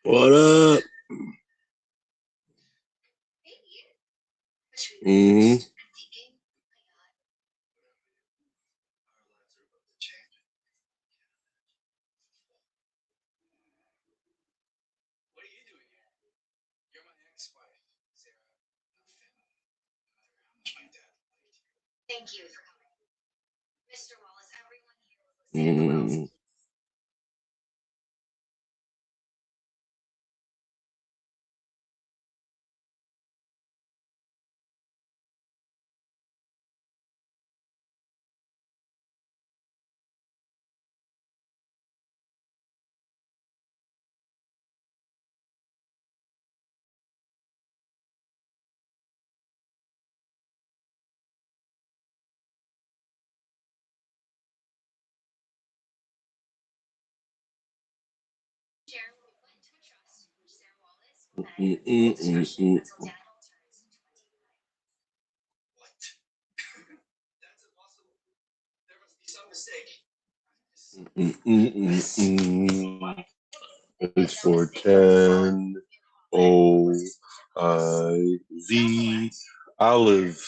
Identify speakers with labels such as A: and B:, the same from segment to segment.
A: What up? Mm-hmm. Mm-hmm. It's for 10 O I V Olive.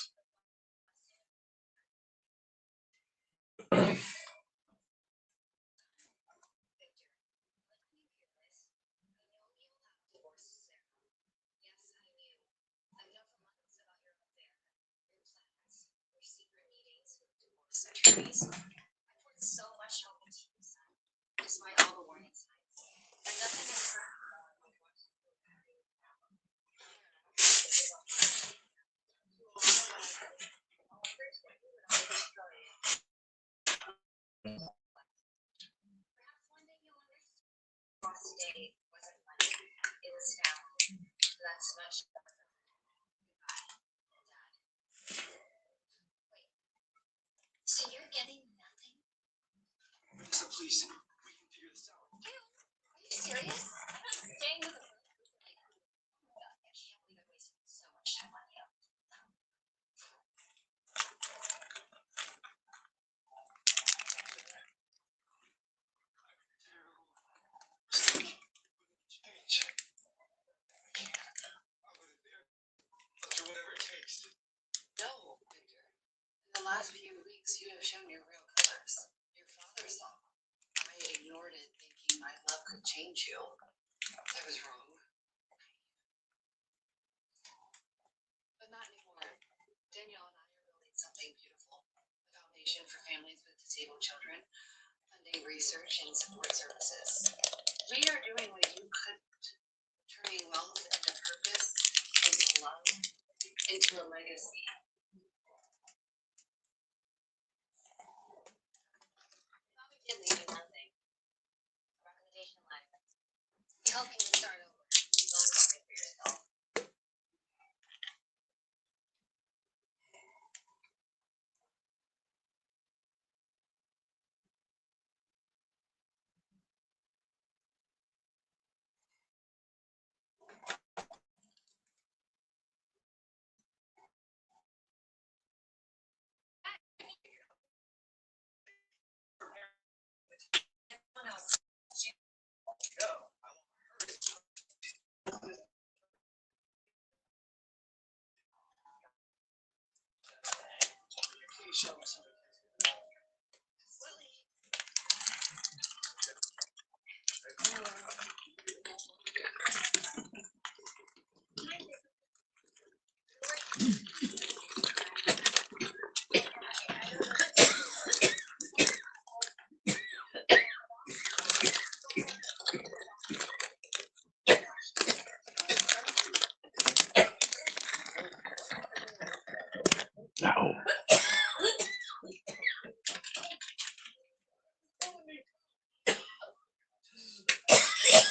A: Ow.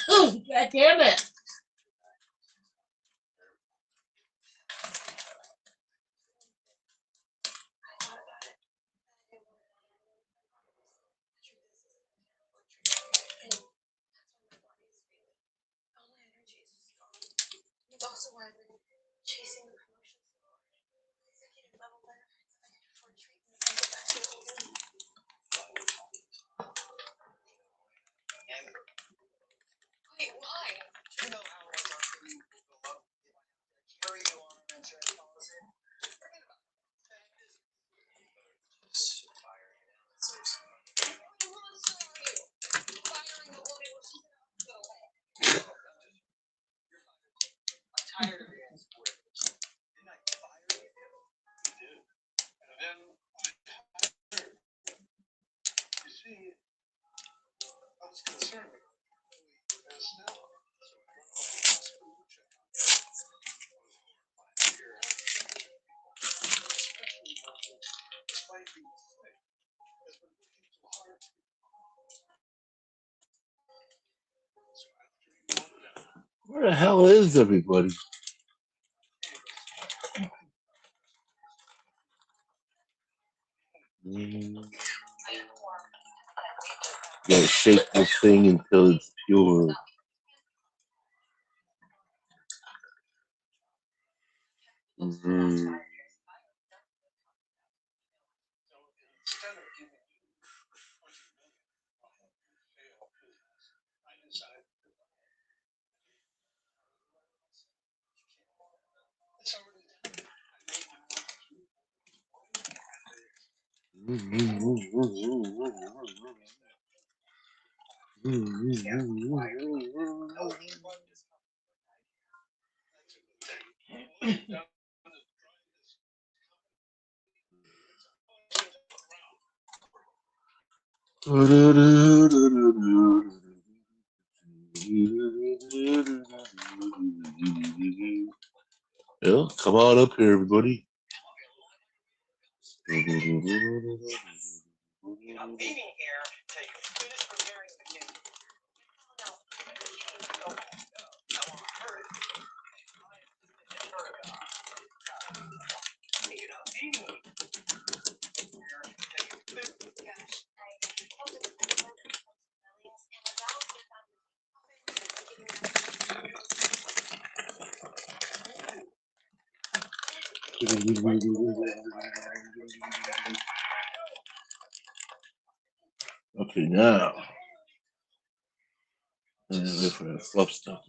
B: God damn it.
A: Where the hell is everybody? Gotta shake this thing until it's pure. Mm-hmm. Yeah, come on up here, everybody. Okay, now. Different fluff stuff.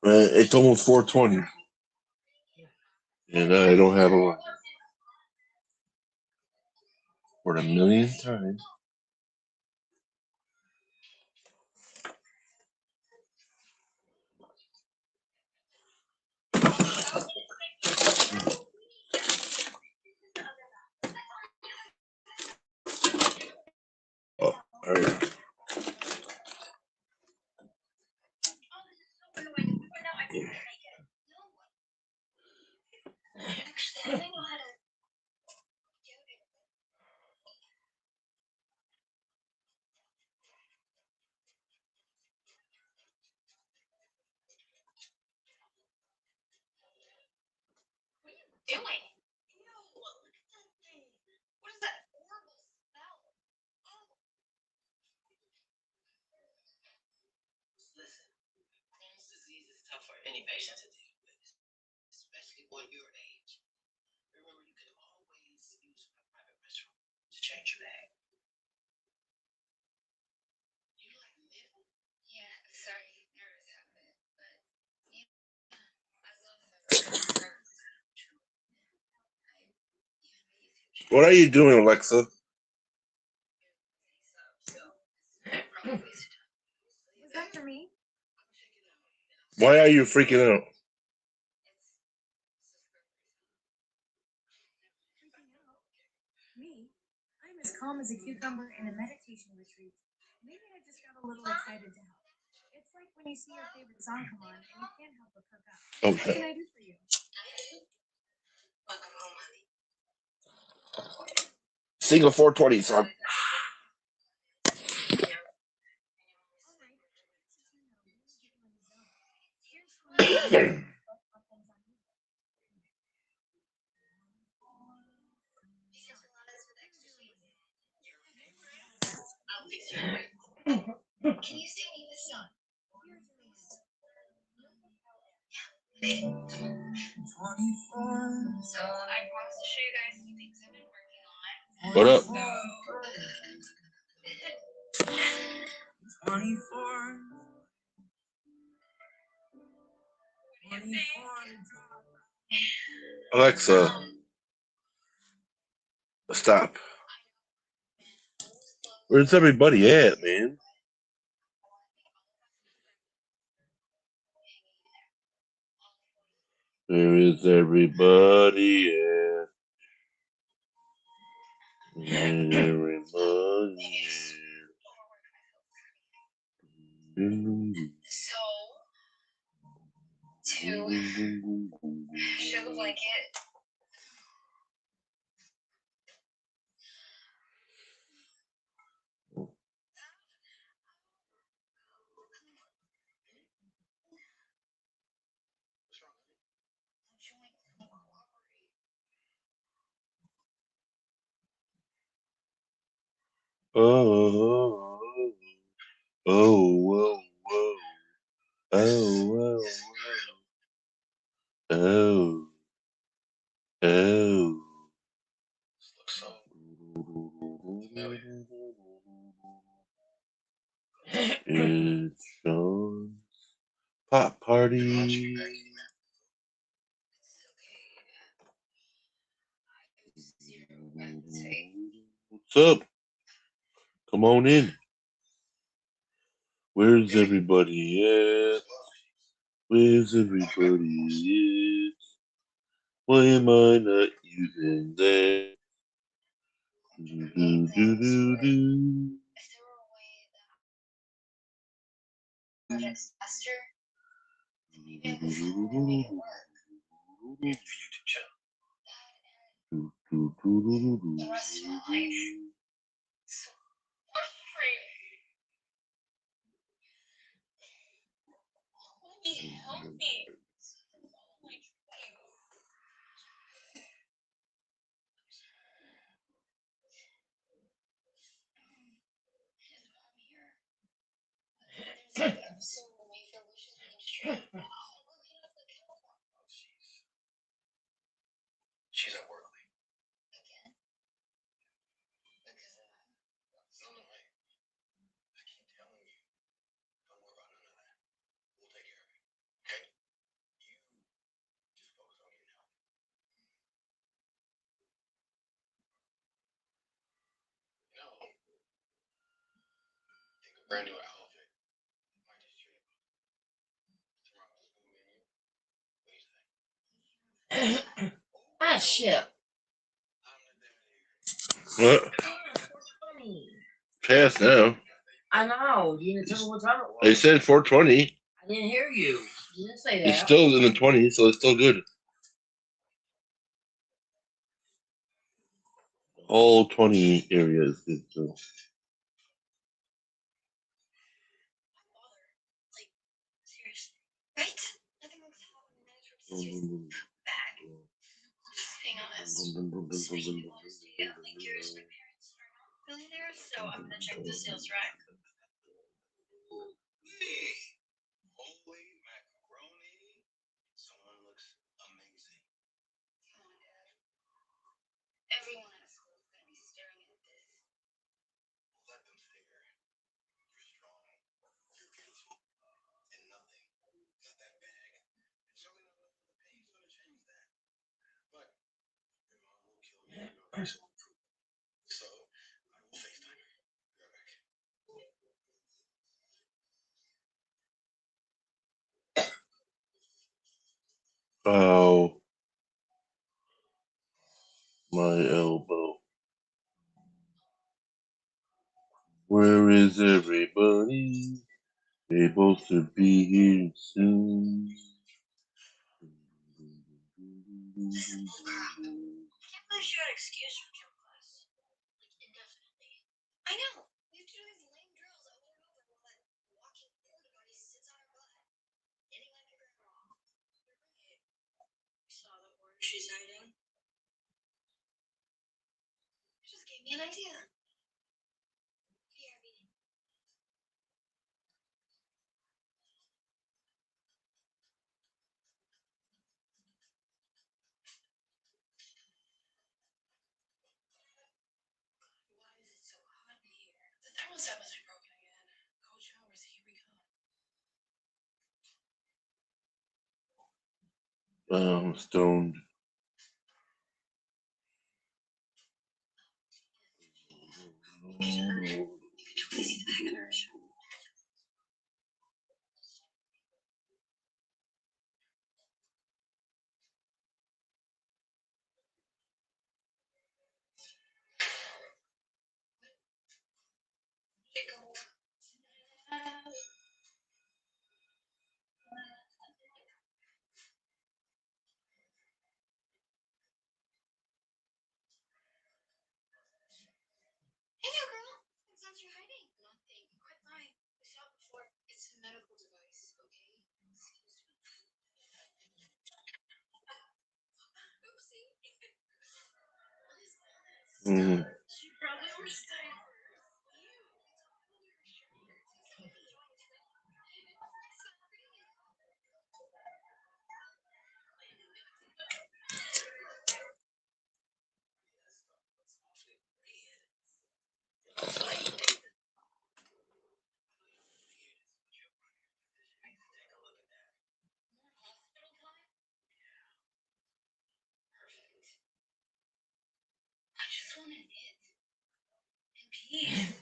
A: It's almost 4:20, and I don't have a one for the millionth time. Oh, all right. What are you doing, Alexa?
B: Was that for me?
A: Why are you freaking out?
B: Me? I'm as calm as a cucumber in a meditation retreat. Maybe I just got a little excited to help. It's like when you see your favorite song come on and you can't help but perk up. What can I do for you?
A: Sing a 420 song.
B: Can you sing me this song? So I promised to show you guys some things I've been working on.
A: What up?
C: 24.
A: Alexa, stop. Where's everybody at, man? Where is everybody at? Where's everybody at?
B: So, to show the blanket.
A: Oh, whoa, whoa. Oh, whoa, whoa. Oh. It's Sean's pop party. What's up? Come on in. Where's everybody at? Where's everybody at? Why am I not using that? Do.
B: Projects faster. The rest of my life. So help me.
C: She's at work.
B: Again? Because
C: No, I keep telling you. Don't worry about none of that. We'll take care of it. Okay? You just focus on your health. No. Think a brand new outfit. Might just cheer you up. Tomorrow's school menu. What do you think?
D: Ah, shit.
A: What? Past now.
D: I know. You didn't tell me what time it was.
A: They said 420.
D: I didn't hear you. You didn't say that.
A: It's still in the 20s, so it's still good. All 20 areas. So.
B: seriously. Right? Nothing looks bag. Just hang on this. Yours, my parents are not millionaires, so I'm gonna check the sales rack.
C: Holy macaroni. Someone looks amazing.
B: Come on, Dad. Everyone at school is gonna be staring at this.
C: Let them stare. You're strong. You're beautiful. And nothing got that bag. And certainly not enough of the pain's gonna change that. But your mom will kill you. You know that.
A: Ow. My elbow. Where is everybody? They're supposed to be here soon.
C: I can't believe she got excused from gym class. Like, indefinitely. I know. We have to do these lame drills over and over while that walking porta potty sits on her butt. Hitting like a grandma. You're right. You saw the order she's hiding? Just gave me an idea. BRB. Why is it so hot in here? The thermostat must be broken again. Cold showers, here we come.
A: I'm stoned.
C: You can totally see the back of her shirt. Hey, new girl. What's that you're hiding? Nothing. Quit lying. We saw it before. It's a medical device, okay? Excuse me. Oopsie. What is this?
A: Mm.
C: She probably wears diapers. Ew. It's all over her shirt. It's like it's wrong with it. It's not real. Hospital time? Perfect. I just want to knit and pee in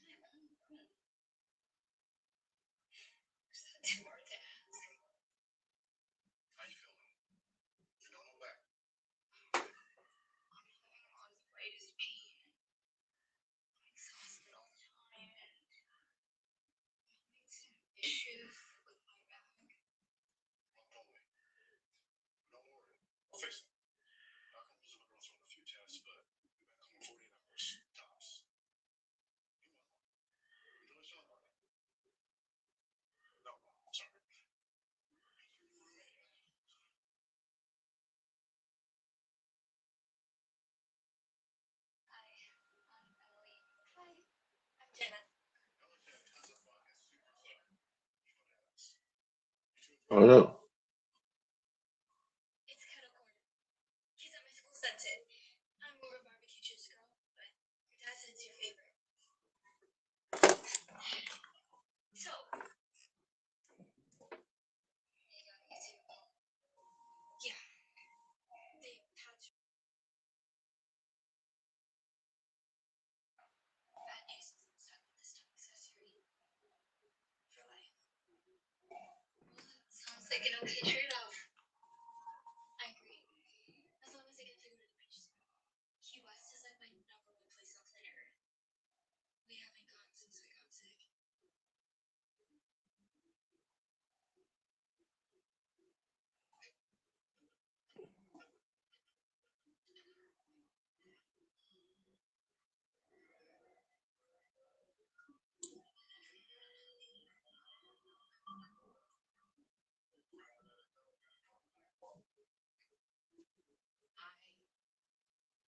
C: my own room. Is that too hard to ask? How you feeling? You don't know back. I'm having arthritis pain. I'm exhausted all the time and I'm having some issues with my back. Well, don't wait. Don't worry. I'll fix it. Doc and Elizabeth runs from a few tests, but we've been coming 48 hours tops. You will. You don't feel about it. No, sorry. Your new roommate. Hi, I'm Emily. Hi, I'm Jenna. Ella had tons of fun and super clever. Even Alex. You two
A: Oh
C: agree?
A: no.
C: It's kettle corn. Kids at my school sent it. I'm more of a barbecue chips girl, but your dad said it's your favorite. So, you got a YouTube? Yeah. They patch bad news isn't stuck with this dumb accessory for life. Well, that sounds like an okay trade-off. I agree. As long as I get to go to the beach soon. Key West is like my #1 place on planet Earth. We haven't gone since I got sick.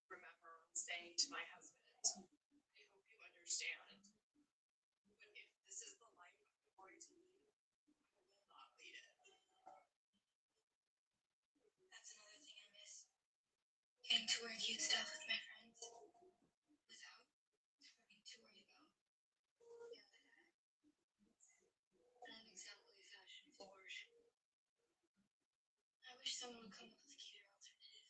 B: I remember saying to my husband, I hope you understand, but if this is the life I'm going to lead, I will not lead it.
C: That's another thing I miss. Getting to wear cute stuff with my friends. Without having to worry about the other dad. Not exactly fashion forward. I wish someone would come up with a cuter alternative.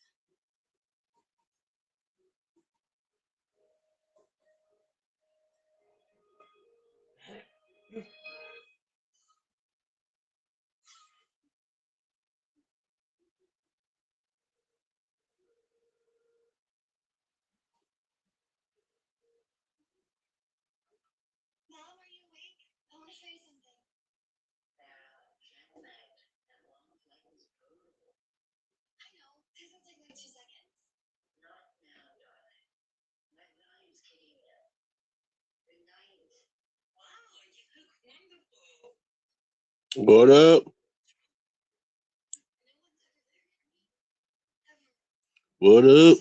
A: What up? What up?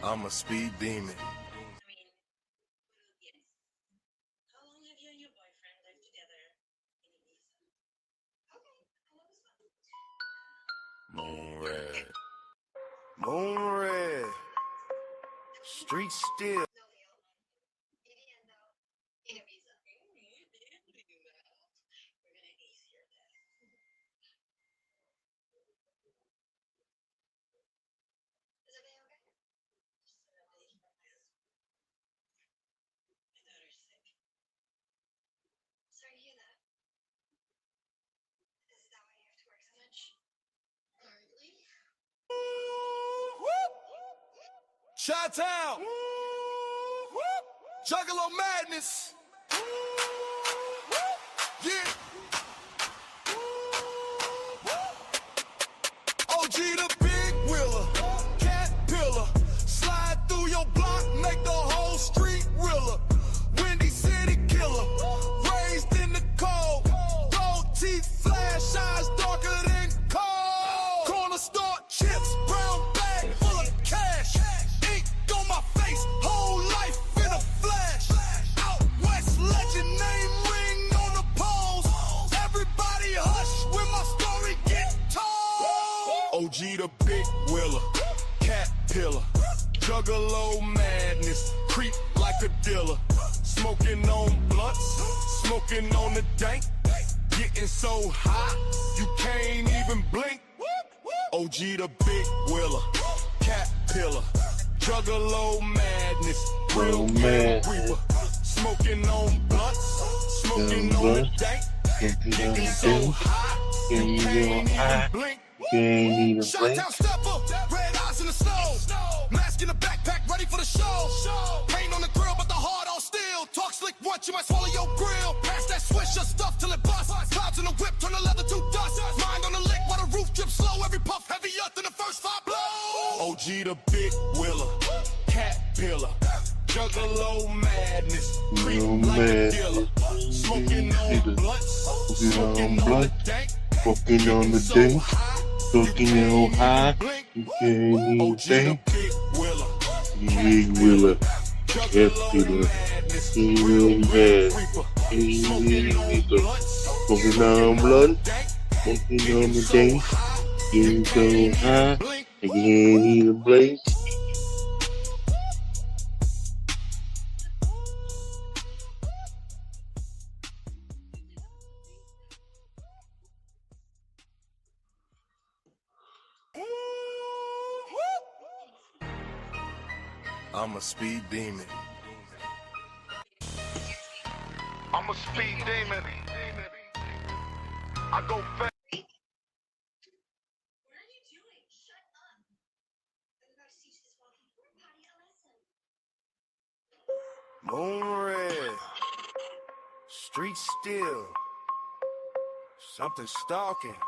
E: I'm a speed demon.
C: How long have you and your boyfriend lived together in Ibiza?
E: Moon red. Street still.
C: Sorry to hear that. Is that why you have to work so much? Hardly.
E: Chi-Town. Juggalo-Madness. Yeah. OG the big wheeler, cat pillar. Slide through your block, make the whole street realer. Windy City killer, raised in the cold. Gold teeth, flash eyes darker than coal. Corner store chips, brown bag full of cash. Ink on my face, whole life in a flash. Out west legend, name ring on the poles. Everybody hush when my story get told. OG the big wheeler, cat pillar. Juggalo madness, creep like a dealer. Smoking on blunts, smoking on the dank. Getting so hot, you can't even blink. OG the big wheeler, cat pillar. Juggalo madness, real man reaper. Smoking on blunts, smoking on the dank. Getting so hot, you can't even blink. Shot-town stepper, red eyes in the snow. Mask in the backpack, ready for the show. Paint on the grill, but the heart all steel. Talk slick once, you might swallow your grill. Pass that swisher stuff till it busts. Clouds in the whip, turn the leather to dust. Mind on the lick while the roof drips slow. Every puff heavier than the first 5 blows. OG the big wheeler, cat pillar. Juggalo madness, creep like a dealer. Smoking on blunts, smoking on the dank.
A: Fucking on the day, fucking on high, you can't even think. Big wheeler, cat pillar, real bad. Fucking on blood, fucking on the day, getting so high, I can't even blink.
E: I'm a speed demon. I'm a speed demon. I go fast.
C: What are you doing? Shut up. I'm about to teach this walking poor potty a lesson.
E: Moon red. Street still. Something stalking.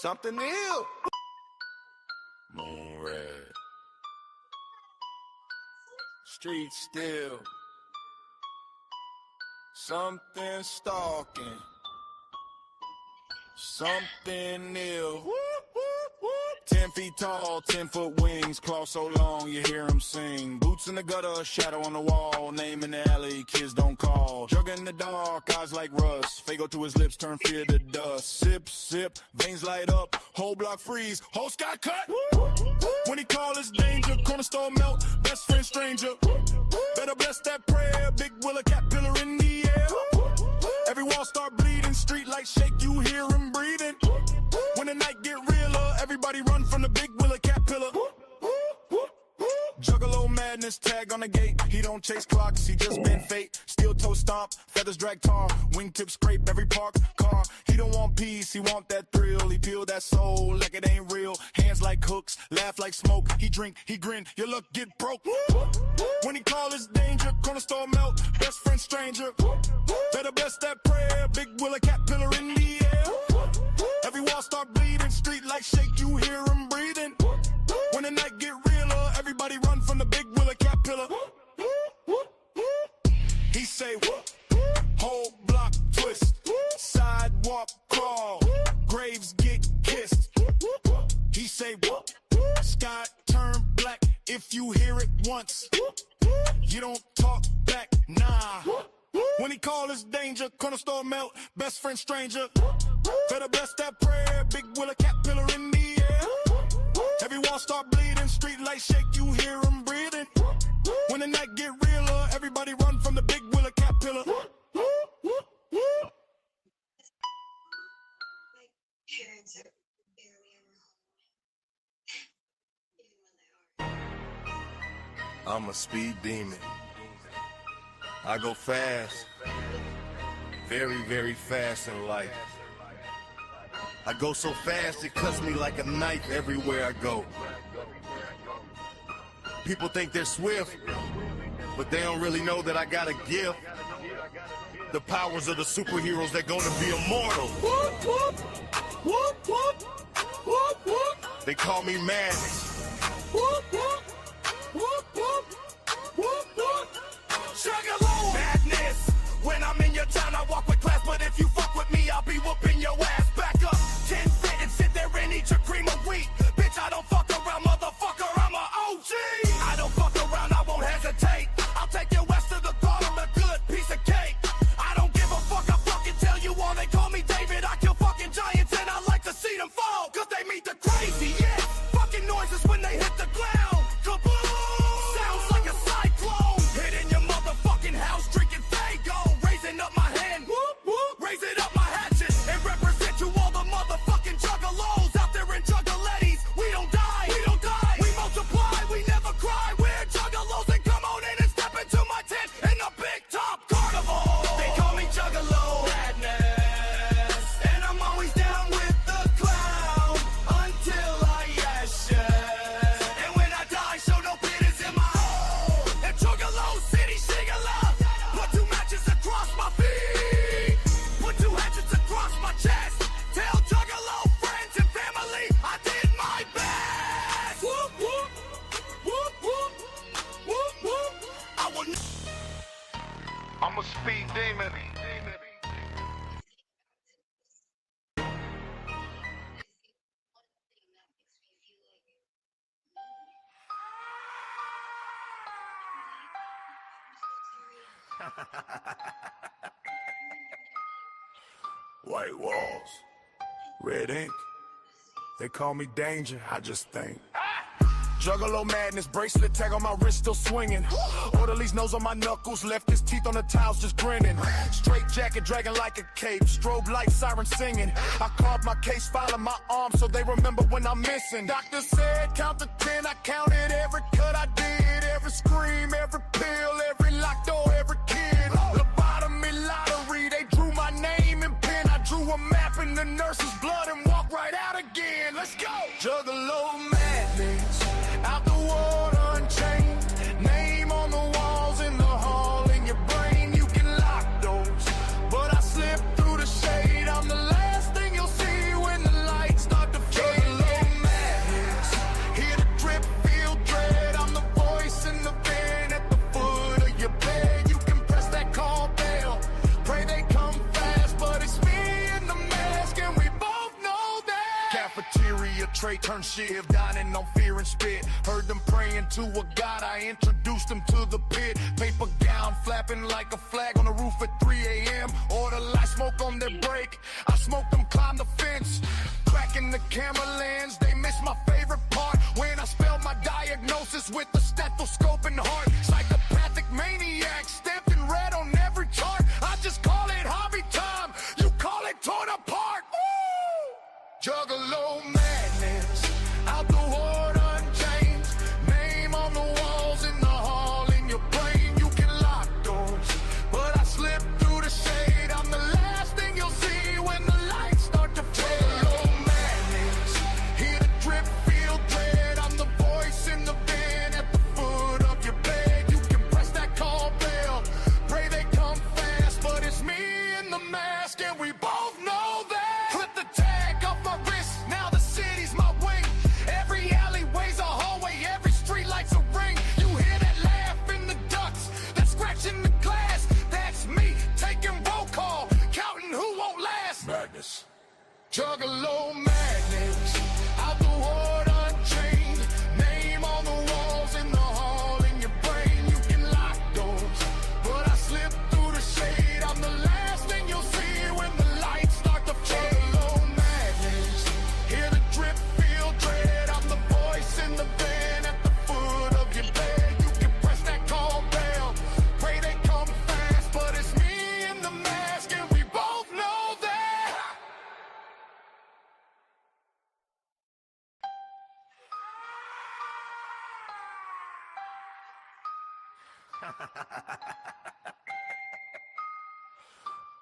E: Something ill. Moon red. Street still. Something stalking. Something ill. 10 feet tall, 10-foot wings, claw so long you hear him sing. Boots in the gutter, shadow on the wall, name in the alley, kids don't call. Jug in the dark, eyes like rust, Fago to his lips, turn fear to dust. Sip, sip, veins light up, whole block freeze, whole sky cut. When he call, it's danger, corner store melt, best friend stranger. Better bless that prayer, big willow cat pillar in the air. Every wall start bleeding, street lights shake, you hear him breathing. When the night get realer, everybody run from the big willow cat pillar. Juggalo Madness tag on the gate. He don't chase clocks, he just bend fate. Steel toe stomp, feathers drag tar. Wingtip scrape every parked car. He don't want peace, he want that thrill. He peel that soul like it ain't real. Hands like hooks, laugh like smoke. He drink, he grin, your luck get broke. When he call his danger, corner store melt. Best friend stranger. Better bless that prayer. Big Willie cat pillar in the air. Every wall start bleeding, street like shake, you hear him breathing. When the night get realer, everybody run from the big Willie cat pillar. He say, whole block twist, sidewalk crawl, graves get kissed. He say, sky turn black if you hear it once. You don't talk back, nah. When he call his danger, corner store melt, best friend stranger. Better bless that prayer, big Willie cat pillar in the air. Every wall start bleeding, street light shake, you hear him breathing. When the night get realer, everybody run from the big Willie cat pillar.
C: My parents are barely ever home. Even when they are.
E: I'm a speed demon. I go fast, very, very fast in life. I go so fast it cuts me like a knife everywhere I go. People think they're swift, but they don't really know that I got a gift. The powers of the superheroes, they're gonna be immortal. They call me Madness. Juggalo madness. When I'm in your town, I walk with class, but if you fuck with me, I'll be whooping your ass. Back up, 10 fit and sit there and eat your cream of wheat. Bitch, I don't fuck around, motherfucker, I'm a OG. I don't fuck around, I won't hesitate. I'll take your west to the bottom, a good piece of cake. I don't give a fuck, I fucking tell you all. They call me David, I kill fucking giants, and I like to see them fall, cause they meet the crazy, yeah. Fucking noises when they hit the ground. Kaboom! Sounds like a cyclone. Hitting your motherfucking house, drinking Faygo. Raising up my hand, whoop, whoop. Raising up my hatchet, and represent to all the motherfucking juggalos out there in juggalettes. We don't die, we don't die. We multiply, we never cry. We're juggalos, and come on in and step into my tent in the big top carnival. They call me Juggalo Madness, and I'm always down with the clown until I ashes. And when I die, show no bitters in my hole. And Juggalo City, shigala. Put 2 matches across my feet. Put 2 hatchets across my chest. Tell Juggalo friends and family I did my best. Whoop, whoop, whoop, whoop, whoop, whoop. I will. I'm a speed demon. White walls, red ink. They call me danger, I just think. Juggalo madness, bracelet tag on my wrist still swinging. Orderly's nose on my knuckles, left his teeth on the tiles just grinning. Straight jacket dragging like a cape, strobe light siren singing. I carved my case file in my arm so they remember when I'm missing. Doctor said count to 10, I counted every cut I did, every scream, every pill, every locked door, every kid. Lobotomy lottery, they drew my name in pen. I drew a map in the nurse's blood and walked right out again. Let's go! Juggalo madness. Out the water unchained, name on the walls in the hall in your brain. You can lock doors, but I slip through the shade. I'm the last thing you'll see when the lights start to fade. Juggalo madness, hear the drip, feel dread. I'm the voice in the van at the foot of your bed. You can press that call bell, pray they come fast, but it's me in the mask and we both know that. Cafeteria tray turn shiv, dining on fear and spit. Heard them praying to a god, I introduced them to the pit. Paper gown flapping like a flag on the roof at 3 a.m. Order light smoke on their break. I smoked them climb the fence. Cracking the camera lens, they missed my favorite part. When I spelled my diagnosis with the stethoscope and heart. Psychopathic maniac, stamped in red on every chart. I just call it hobby time, you call it torn apart. Woo! Juggalo madness, out the water unchanged, name on the walls in the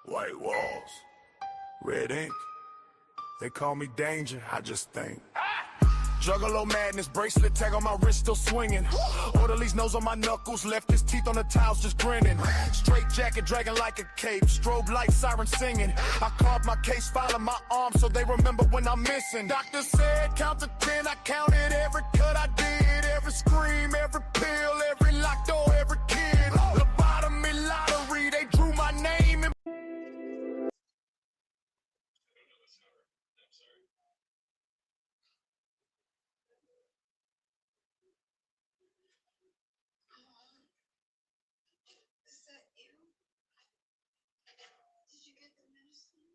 E: White walls, red ink. They call me danger, I just think. Juggalo madness, bracelet tag on my wrist, still swinging. Orderly's nose on my knuckles, left his teeth on the tiles, just grinning. Straight jacket, dragging like a cape, strobe light, siren singing. I carved my case file in my arm so they remember when I'm missing. Doctor said, count to 10, I counted every cut I did, every scream, every pill, every locked door, every kid. Lobotomy lottery, they drew my name and
C: Is that you? Did you get the medicine?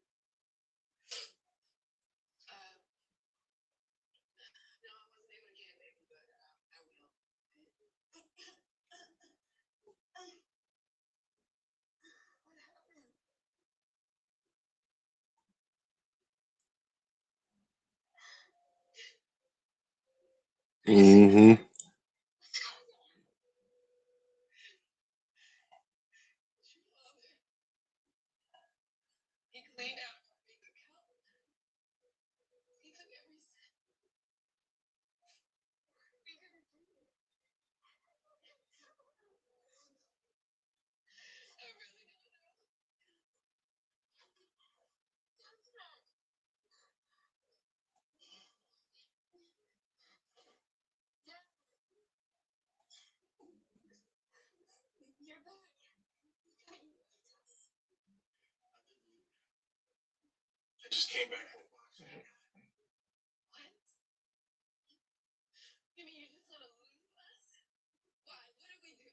C: No, I wasn't able to get it, baby, but I will. What happened?
A: Mm-hmm.
C: He cleaned out the coat. He took every cent. We couldn't breathe. I really don't know. You're back.
E: I just came back from the box.
C: What? You mean you just want to lose us? Why? What did we do?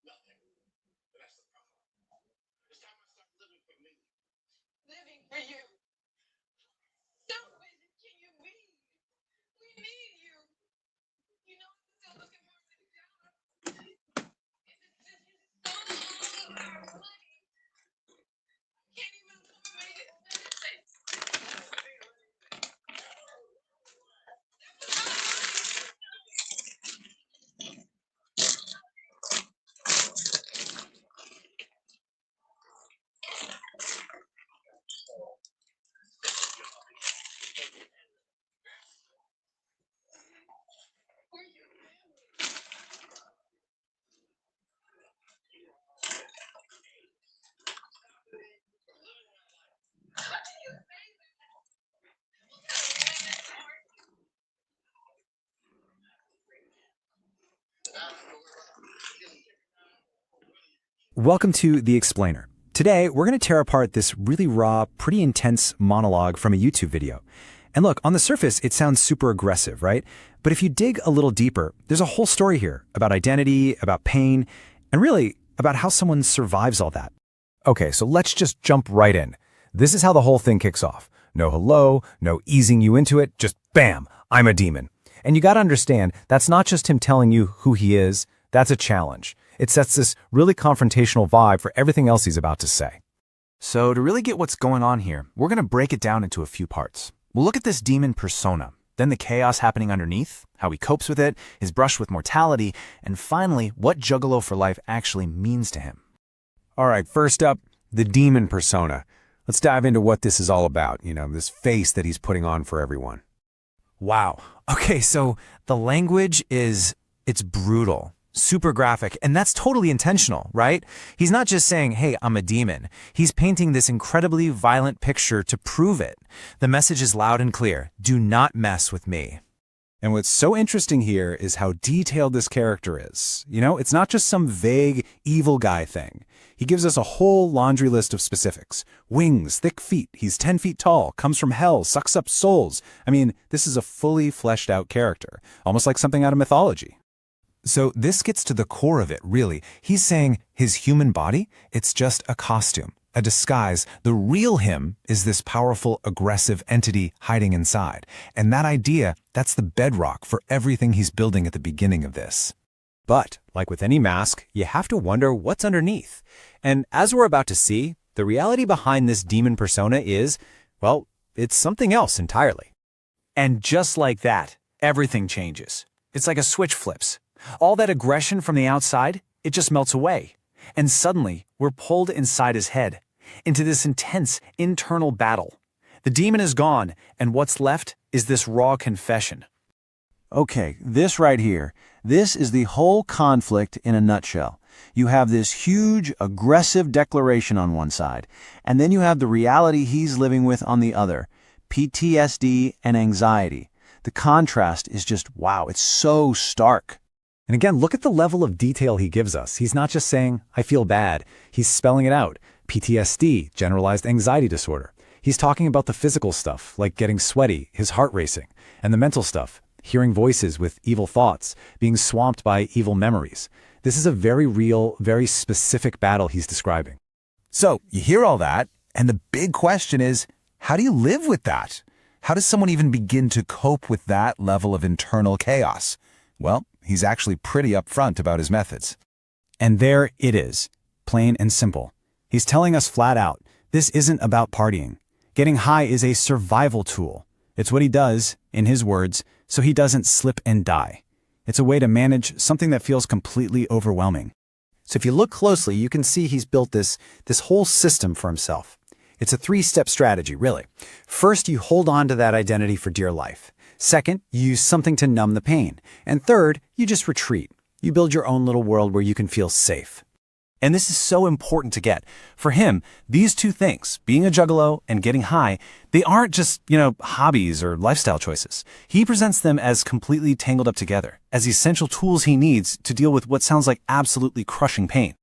E: Nothing. But that's the problem. It's time I start living for me.
C: Living for you. So what can you mean? We need you. You know I'm still looking for a new job. And it's just you stole all of our money. Can't even afford me to medicine. We're your family. How do you say that? Well, tell me that it's hard.
F: Welcome to The Explainer. Today, we're going to tear apart this really raw, pretty intense monologue from a YouTube video. And look, on the surface, it sounds super aggressive, right? But if you dig a little deeper, there's a whole story here about identity, about pain, and really about how someone survives all that. Okay, so let's just jump right in. This is how the whole thing kicks off. No hello, no easing you into it, just bam, I'm a demon. And you gotta understand, that's not just him telling you who he is, that's a challenge. It sets this really confrontational vibe for everything else he's about to say. So to really get what's going on here, we're gonna break it down into a few parts. We'll look at this demon persona, then the chaos happening underneath, how he copes with it, his brush with mortality, and finally, what Juggalo for life actually means to him. All right, first up, the demon persona. Let's dive into what this is all about, this face that he's putting on for everyone. Wow. Okay, so the language it's brutal, super graphic, and that's totally intentional, right? He's not just saying, hey, I'm a demon. He's painting this incredibly violent picture to prove it. The message is loud and clear. Do not mess with me. And what's so interesting here is how detailed this character is. It's not just some vague evil guy thing. He gives us a whole laundry list of specifics. Wings, thick feet, he's 10 feet tall, comes from hell, sucks up souls. I mean, this is a fully fleshed out character, almost like something out of mythology. So this gets to the core of it, really. He's saying his human body, it's just a costume, a disguise. The real him is this powerful, aggressive entity hiding inside. And that idea, that's the bedrock for everything he's building at the beginning of this. But, like with any mask, you have to wonder what's underneath. And as we're about to see, the reality behind this demon persona is, well, it's something else entirely. And just like that, everything changes. It's like a switch flips. All that aggression from the outside, it just melts away. And suddenly, we're pulled inside his head, into this intense internal battle. The demon is gone, and what's left is this raw confession.
G: Okay, this right here, this is the whole conflict in a nutshell. You have this huge, aggressive declaration on one side, and then you have the reality he's living with on the other, PTSD and anxiety. The contrast is just, wow, it's so stark.
F: And again, look at the level of detail he gives us. He's not just saying, I feel bad. He's spelling it out. PTSD, generalized anxiety disorder. He's talking about the physical stuff, like getting sweaty, his heart racing, and the mental stuff, hearing voices with evil thoughts, being swamped by evil memories. This is a very real, very specific battle he's describing.
H: So you hear all that, and the big question is, how do you live with that? How does someone even begin to cope with that level of internal chaos? Well, he's actually pretty upfront about his methods.
F: And there it is, plain and simple. He's telling us flat out, this isn't about partying. Getting high is a survival tool. It's what he does, in his words, so he doesn't slip and die. It's a way to manage something that feels completely overwhelming. So if you look closely, you can see he's built this whole system for himself. It's a three-step strategy, really. First, you hold on to that identity for dear life. Second, you use something to numb the pain. And third, you just retreat. You build your own little world where you can feel safe. And this is so important to get. For him, these two things, being a juggalo and getting high, they aren't just, hobbies or lifestyle choices. He presents them as completely tangled up together, as essential tools he needs to deal with what sounds like absolutely crushing pain.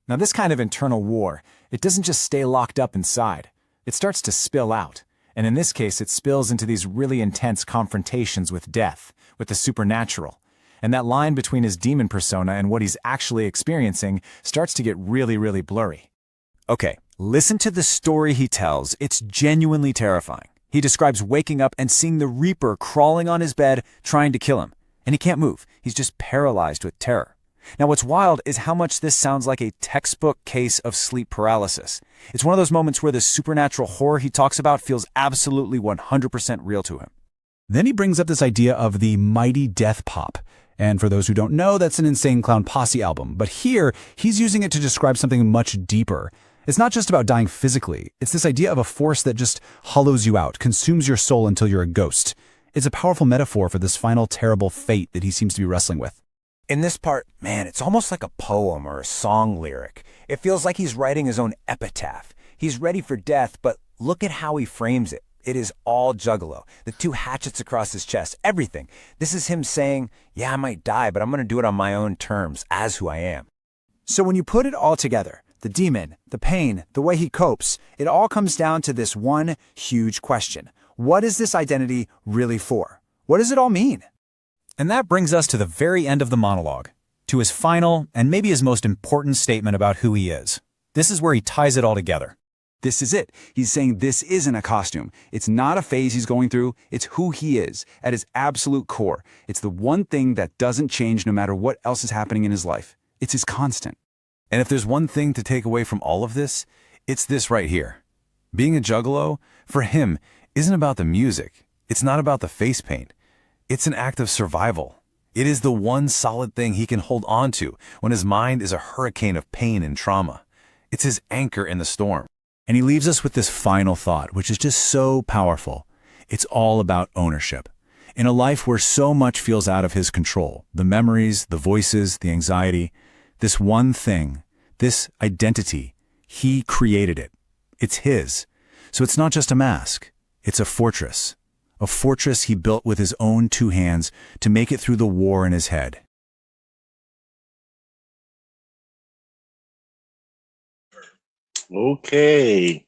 F: Now, this kind of internal war, it doesn't just stay locked up inside. It starts to spill out. And in this case, it spills into these really intense confrontations with death, with the supernatural. And that line between his demon persona and what he's actually experiencing starts to get really, really blurry. Okay, listen to the story he tells. It's genuinely terrifying. He describes waking up and seeing the Reaper crawling on his bed, trying to kill him. And he can't move. He's just paralyzed with terror. Now, what's wild is how much this sounds like a textbook case of sleep paralysis. It's one of those moments where the supernatural horror he talks about feels absolutely 100% real to him. Then he brings up this idea of the mighty death pop. And for those who don't know, that's an Insane Clown Posse album. But here, he's using it to describe something much deeper. It's not just about dying physically. It's this idea of a force that just hollows you out, consumes your soul until you're a ghost. It's a powerful metaphor for this final terrible fate that he seems to be wrestling with.
H: In this part, man, it's almost like a poem or a song lyric. It feels like he's writing his own epitaph. He's ready for death, but look at how he frames it. It is all juggalo. The two hatchets across his chest, everything. This is him saying, yeah, I might die, but I'm going to do it on my own terms, as who I am. So when you put it all together, the demon, the pain, the way he copes, it all comes down to this one huge question. What is this identity really for? What does it all mean?
F: And that brings us to the very end of the monologue, to his final and maybe his most important statement about who he is. This is where he ties it all together.
I: This is it. He's saying this isn't a costume. It's not a phase he's going through. It's who he is at his absolute core. It's the one thing that doesn't change no matter what else is happening in his life. It's his constant.
H: And if there's one thing to take away from all of this, it's this right here. Being a juggalo, for him, isn't about the music. It's not about the face paint. It's an act of survival. It is the one solid thing he can hold on to when his mind is a hurricane of pain and trauma. It's his anchor in the storm.
F: And he leaves us with this final thought, which is just so powerful. It's all about ownership. In a life where so much feels out of his control, the memories, the voices, the anxiety, this one thing, this identity, he created it. It's his. So it's not just a mask. It's a fortress he built with his own two hands to make it through the war in his head.
A: Okay.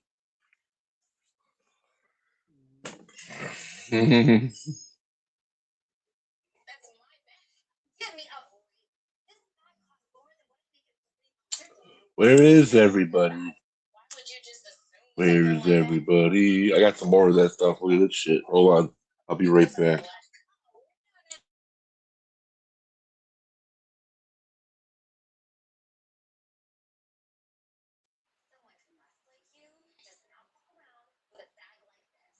C: That's my bed. Get me up, boy. This bag costs more than what we could sleep.
A: Where is everybody?
C: Why would you just assume
A: Where is everybody? I got some more of that stuff. Look at this shit. Hold on. I'll be right back.
C: Someone dressed like you does not walk around with a bag like this.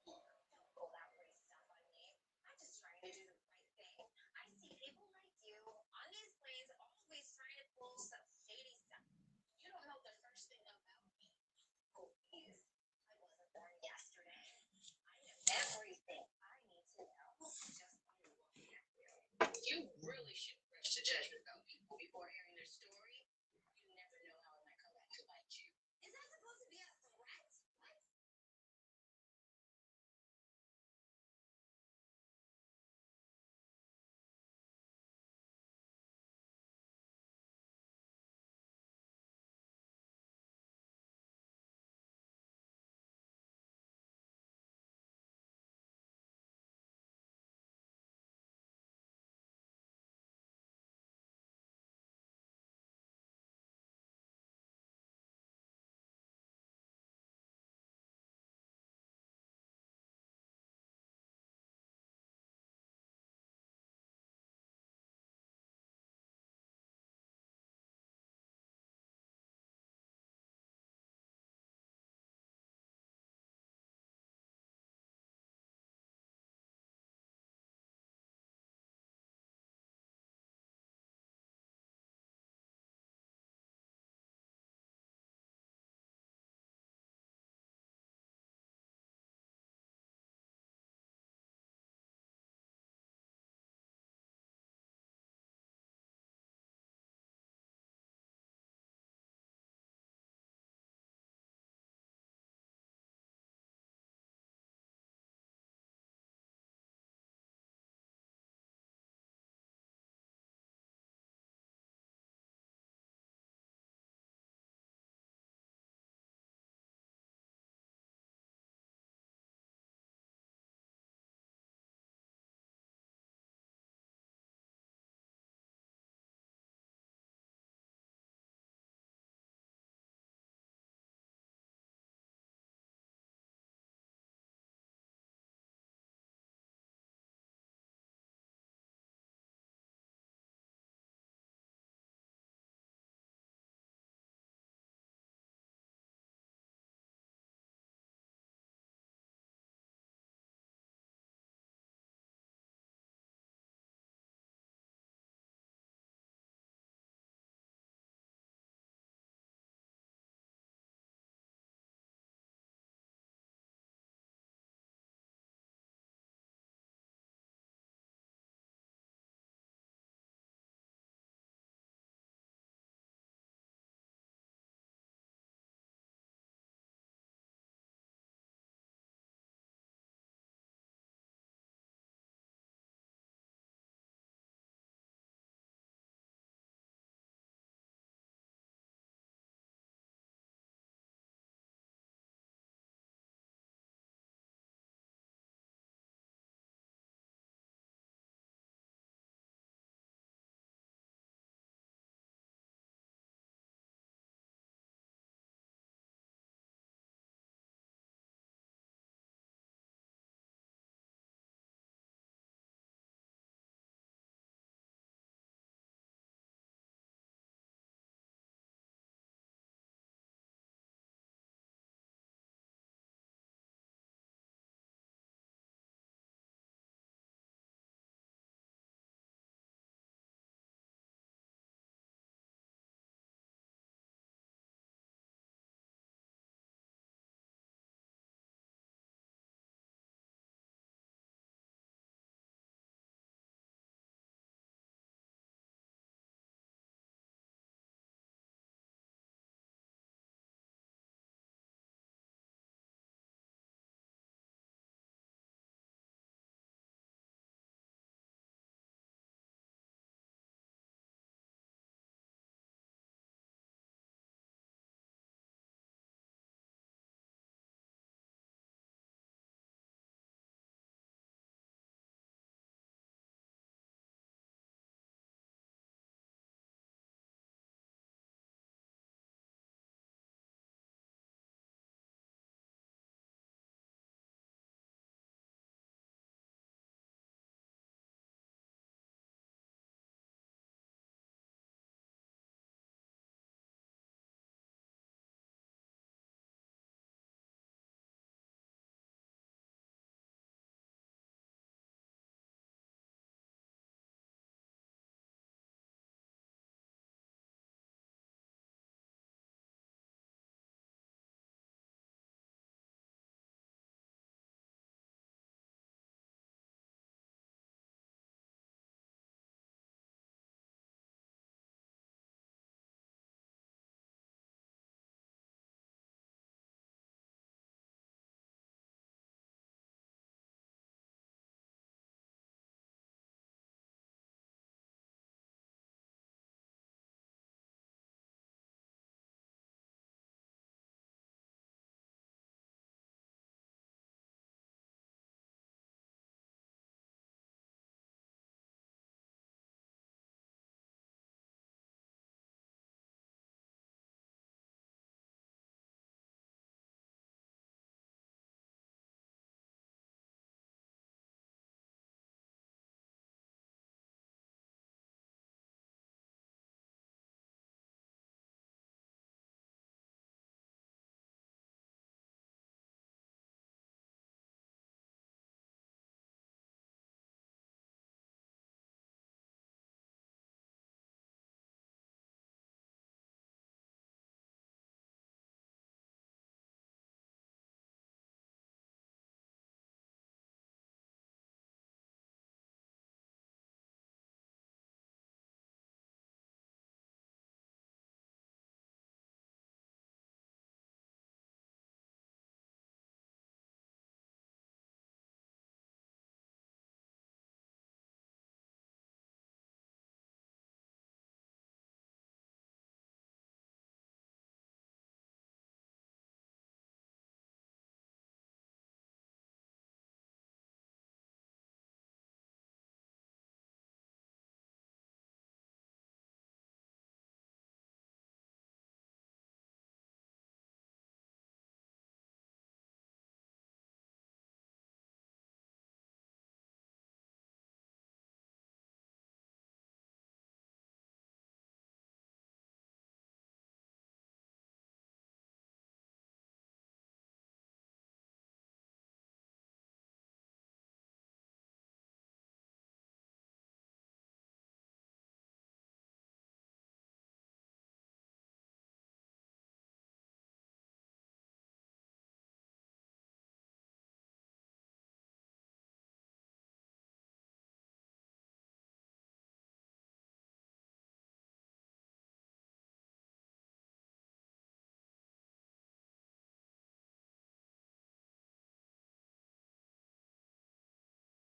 C: Don't pull that race stuff on me. I'm just trying to do the right thing. I see people like you on these planes always trying to people before airing their story, you never know how it might come back to bite you. Is that supposed to be a threat? What?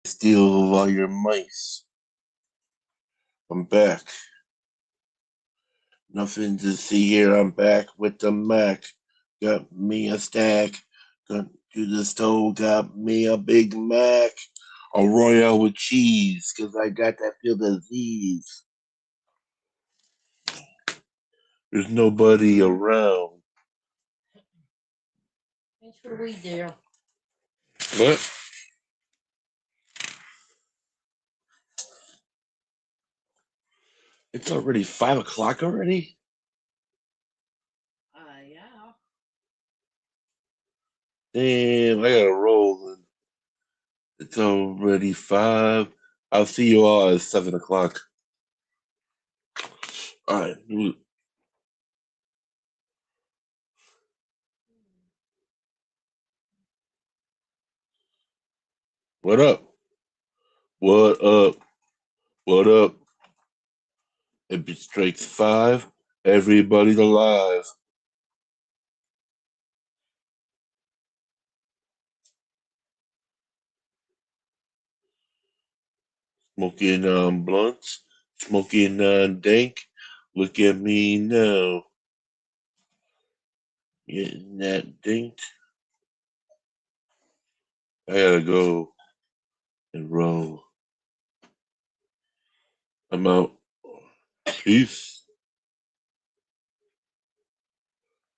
A: Steal all your mice. I'm back. Nothing to see here. I'm back with the Mac. Got me a stack. Got to the stove. Got me a Big Mac. A Royale with cheese, because I got that feel disease. There's nobody around.
D: Thanks for the weed, dear.
A: What? It's already 5 o'clock already?
D: Yeah.
A: Damn, I gotta roll. It's already 5. I'll see you all at 7 o'clock. All right. What up? What up? What up? It strikes 5. Everybody's alive. Smoking blunts, smoking dank. Look at me now. Getting that dinked. I gotta go and roll. I'm out. Peace.